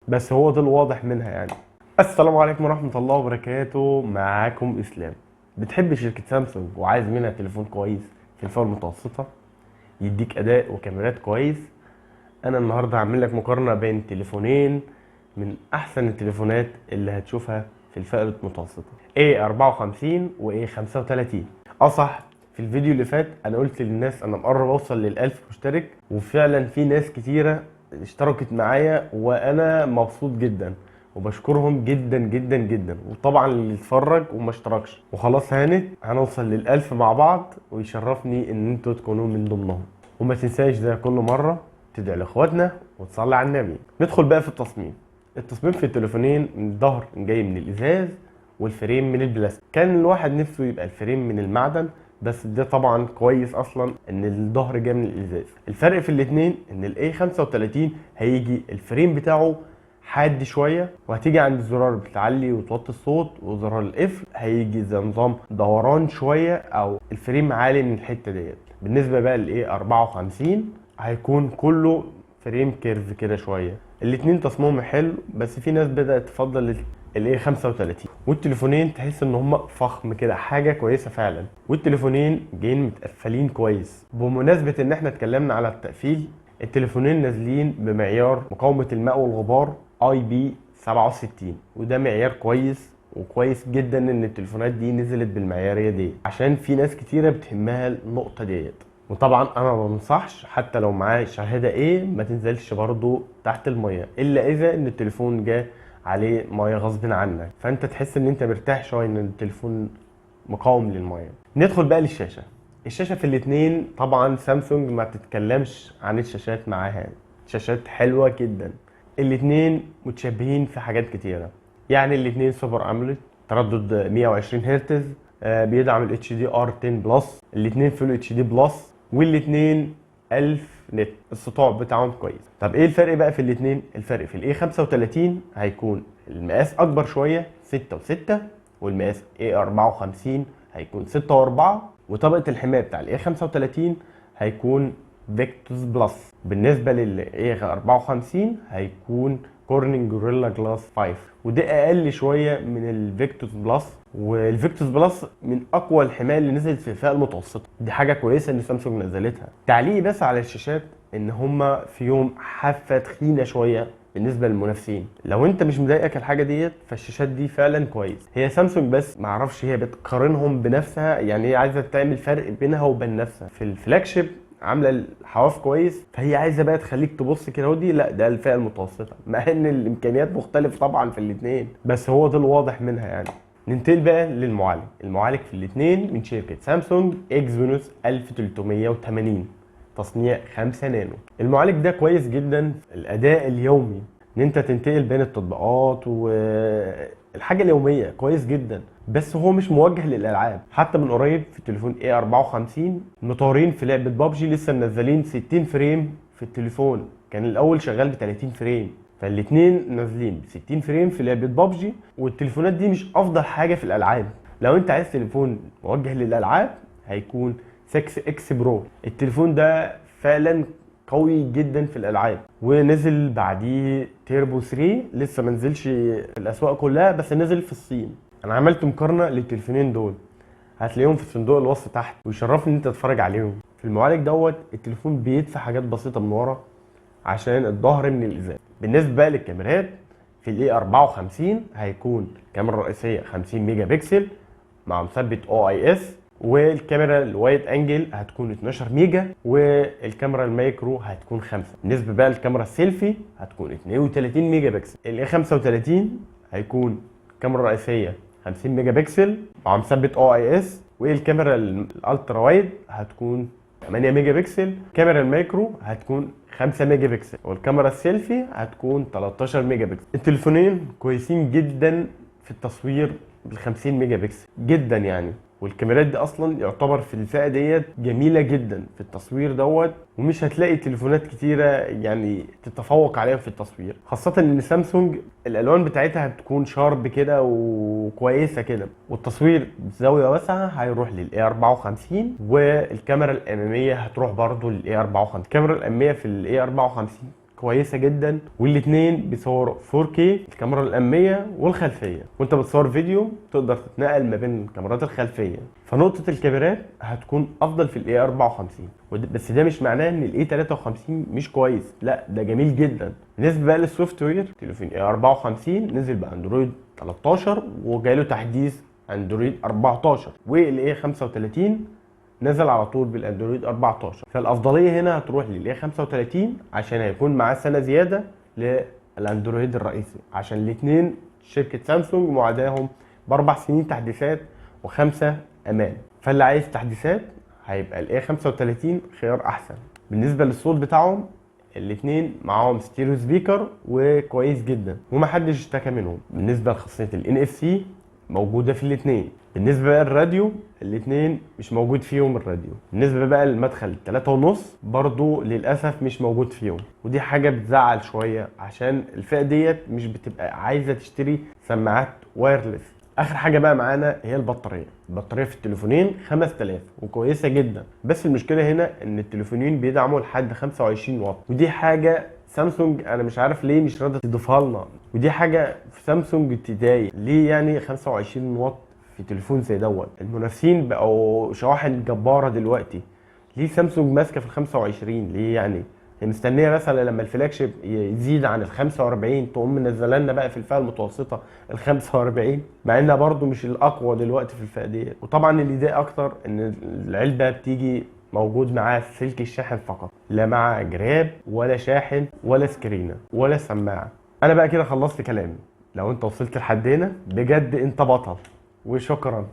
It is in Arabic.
بس هو ده الواضح منها يعني. السلام عليكم ورحمة الله وبركاته، معاكم اسلام. بتحب شركة سامسونج وعايز منها تليفون كويس في الفئة المتوسطة يديك اداء وكاميرات كويس؟ انا النهارده هعمل لك مقارنة بين تليفونين من احسن التليفونات اللي هتشوفها في الفئة المتوسطة، A54 و A35. صح، في الفيديو اللي فات انا قلت للناس انا مقرب اوصل لل1000 مشترك، وفعلا في ناس كتيرة اشتركت معايا وانا مبسوط جدا وبشكرهم جدا جدا جدا. وطبعا اللي اتفرج وما اشتركش وخلاص هنوصل لل1000 مع بعض، ويشرفني ان انتوا تكونوا من ضمنهم. وما تنساش زي كل مرة تدعي لاخواتنا وتصلي على النبي. ندخل بقى في التصميم في التليفونين، الظهر جاي من الازاز والفريم من البلاستيك. كان الواحد نفسه يبقى الفريم من المعدن، بس ده طبعا كويس اصلا ان الظهر جاي من الازاز. الفرق في الاثنين ان الاي 35 هيجي الفريم بتاعه حاد شويه، وهتيجي عند الزرار بتعلي وتوطي الصوت، وزرار القفل هيجي زي نظام دوران شويه او الفريم عالي من الحته ديت. بالنسبه بقى للاي 54 هيكون كله فريم كيرف كده شويه. الاتنين تصميمهم حلو، بس في ناس بدات تفضل الاي 35. والتليفونين تحس ان هم فخم كده، حاجه كويسه فعلا. والتليفونين جايين متقفلين كويس. بمناسبه ان احنا اتكلمنا على التقفيل، التليفونين نازلين بمعيار مقاومه الماء والغبار IP67، وده معيار كويس، وكويس جدا ان التليفونات دي نزلت بالمعياريه دي، عشان في ناس كتيره بتهمها النقطه ديت. وطبعا انا ما بنصحش حتى لو معاه شهاده ايه ما تنزلش برضو تحت الميه، الا اذا ان التليفون جه عليه ميه غصب عنك، فانت تحس ان انت مرتاح شويه ان التليفون مقاوم للميه. ندخل بقى للشاشه. الشاشه في الاتنين طبعا سامسونج ما تتكلمش عن الشاشات معاها، شاشات حلوه جدا. الاتنين متشابهين في حاجات كتيره، يعني الاتنين سوبر اموليد، تردد 120 هرتز، بيدعم ال HDR 10 بلس، الاتنين فول اتش دي بلس، والاتنين 1000 نت. السطوع بتاعهم كويس. طب ايه الفرق بقى في الاتنين؟ الفرق في الاي 35 هيكون المقاس اكبر شويه 6 و6، والمقاس اي 54 هيكون 6 و4، وطبقه الحمايه بتاع الاي 35 هيكون فيكتوس بلس. بالنسبه للاي 54 هيكون كورنينج جوريلا جلاس 5، وده اقل شويه من الفيكتوس بلس. والفيكتوس بلس من اقوى الحمايه اللي نزلت في الفئه المتوسطه، دي حاجه كويسه ان سامسونج نزلتها. تعليقي بس على الشاشات ان هما فيهم حافه تخينه شويه بالنسبه للمنافسين. لو انت مش مضايقك الحاجه ديت فالشاشات دي فعلا كويس. هي سامسونج بس معرفش هي بتقارنهم بنفسها، يعني هي عايزه تعمل فرق بينها وبين نفسها. في الفلاج شيب عامله الحواف كويس، فهي عايزه بقى تخليك تبص كده، ودي لا، ده الفئه المتوسطه، مع ان الامكانيات مختلفه طبعا في الاثنين، بس هو ده الواضح منها يعني. ننتقل بقى للمعالج. المعالج في الاثنين من شركه سامسونج اكزينوس 1380 تصنيع 5 نانو. المعالج ده كويس جدا. الاداء اليومي ان انت تنتقل بين التطبيقات والحاجه اليوميه كويس جدا، بس هو مش موجه للالعاب. حتى من قريب في التليفون A54 مطورين في لعبه بابجي لسه منزلين 60 فريم في التليفون، كان الاول شغال ب 30 فريم، فالاتنين نازلين ب 60 فريم في لعبه بابجي. والتليفونات دي مش افضل حاجه في الالعاب. لو انت عايز تليفون موجه للالعاب هيكون 6 اكس برو. التليفون ده فعلا قوي جدا في الالعاب. ونزل بعديه تيربو 3، لسه ما نزلش في الاسواق كلها بس نزل في الصين. انا عملت مقارنه للتليفونين دول، هتلاقيهم في صندوق الوصف تحت، ويشرفني ان انت تتفرج عليهم. في المعالج دوت التليفون بيدفع حاجات بسيطه من ورا عشان الظهر من الازاز. بالنسبه بقى للكاميرات، في الاي 54 هيكون الكاميرا الرئيسيه 50 ميجا بكسل مع مثبت OIS، والكاميرا الوايد انجل هتكون 12 ميجا، والكاميرا المايكرو هتكون 5. بالنسبه بقى للكاميرا السيلفي هتكون 32 ميجا بكسل. الاي 35 هيكون الكاميرا الرئيسيه 50 ميجا بكسل مع مثبت OIS، والكاميرا الالترا وايد هتكون 8 ميجا بكسل، الكاميرا المايكرو هتكون 5 ميجا بكسل، والكاميرا السيلفي هتكون 13 ميجا بكسل. التليفونين كويسين جدا في التصوير بال 50 ميجا بكسل جدا يعني. والكاميرات دي اصلا يعتبر في الفئه ديت جميله جدا في التصوير دوت، ومش هتلاقي تليفونات كتيره يعني تتفوق عليهم في التصوير، خاصه ان سامسونج الالوان بتاعتها هتكون شارب كده وكويسه كده. والتصوير بزاويه واسعه هيروح للاي 54، والكاميرا الاماميه هتروح برضو للاي 54. الكاميرا الاماميه في الاي 54 كويسه جدا، والاتنين بيصوروا 4K، الكاميرا الاماميه والخلفيه، وانت بتصور فيديو تقدر تتنقل ما بين الكاميرات الخلفيه. فنقطه الكاميرات هتكون افضل في الاي 54، بس ده مش معناه ان الاي 53 مش كويس، لا ده جميل جدا. بالنسبه بقى للسوفت وير، تليفون اي 54 نزل باندرويد 13 وجاله تحديث اندرويد 14، والاي 35 نزل على طول بالاندرويد 14. فالافضليه هنا هتروح للاي 35 عشان هيكون معاه سنه زياده للاندرويد الرئيسي، عشان الاثنين شركه سامسونج معداهم ب4 سنين تحديثات و5 امان. فاللي عايز تحديثات هيبقى الاي 35 خيار احسن. بالنسبه للصوت بتاعهم، الاثنين معاهم ستيريو سبيكر وكويس جدا ومحدش اشتكى منهم. بالنسبه لخاصيه NFC موجوده في الاثنين. بالنسبه بقى للراديو، الاثنين مش موجود فيهم الراديو. بالنسبه بقى للمدخل 3.5 برضو للاسف مش موجود فيهم، ودي حاجه بتزعل شويه عشان الفئه ديت مش بتبقى عايزه تشتري سماعات وايرلس. اخر حاجه بقى معانا هي البطاريه في التليفونين 5000 وكويسه جدا، بس المشكله هنا ان التليفونين بيدعموا لحد 25 واط، ودي حاجه سامسونج انا مش عارف ليه مش راضيه تضيفها لنا، ودي حاجه في سامسونج تضايق. ليه يعني 25 واط في تليفون زي دوت؟ المنافسين بقوا شواحن جباره دلوقتي، ليه سامسونج ماسكه في ال 25؟ ليه يعني؟ هي مستنيه مثلا لما الفلاج شيب يزيد عن ال 45 تقوم منزله لنا بقى في الفئه المتوسطه ال 45، مع انها برده مش الاقوى دلوقتي في الفئه دي. وطبعا اللي يضايق اكتر ان العلبه بتيجي موجود معاها سلك الشاحن فقط، لا مع جراب ولا شاحن ولا سكرينه ولا سماعه. انا بقى كده خلصت كلامي. لو انت وصلت لحد هنا بجد انت بطل، وشكرا.